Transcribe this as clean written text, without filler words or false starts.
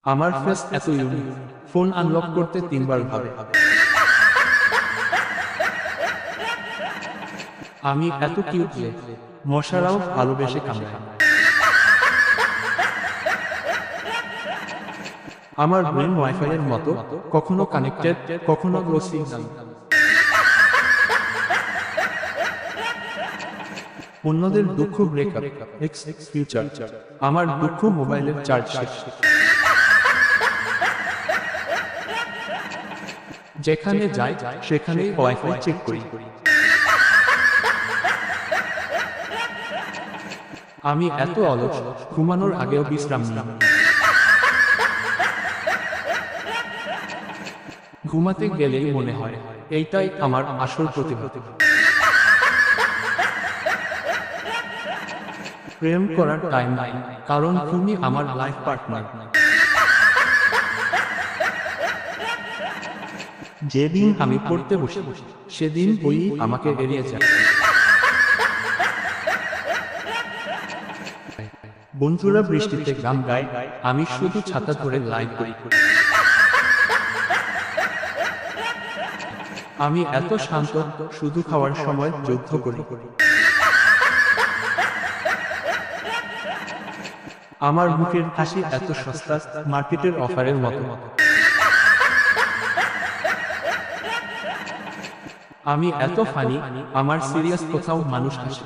আমার ফেস এত unique, phone unlock করতে 3 বার ভাবে। আমি এত কিউট যে মশারাও ভালোবেসে কামড়ায়। আমার ব্রেন ওয়াইফাই এর মতো, কখনো কানেক্টেড, কখনো লো সিগন্যাল। অন্যদের দুঃখ ব্রেকআপ, এক্স ফিউচার, আমার দুঃখ মোবাইলের চার্জ শেষ। যেখানে যাই সেখানেই ওয়াইফাই চেক করি। আমি এত অলস, ঘুমানোর আগেও বিশ্রাম নিই। ঘুমাতে গেলেই মনে হয় এইটাই আমার আসল প্রতিভা। প্রেম করার টাইম নাই, কারণ তুমি আমার লাইফ পার্টনার। যেদিন আমি পড়তে বসি সেদিন বই আমাকে এড়িয়ে যায়। বন্ধুরা বৃষ্টিতে গান গায়, আমি শুধু ছাতা ধরে লাইভ করি। আমি এত শান্ত, শুধু খাওয়ার সময় যুদ্ধ করি। আমার মুখের হাসি এত সস্তা, মার্কেটের অফারের মতো। আমি এত ফানি, আমার সিরিয়াস কোথাও মানুষ হাসে।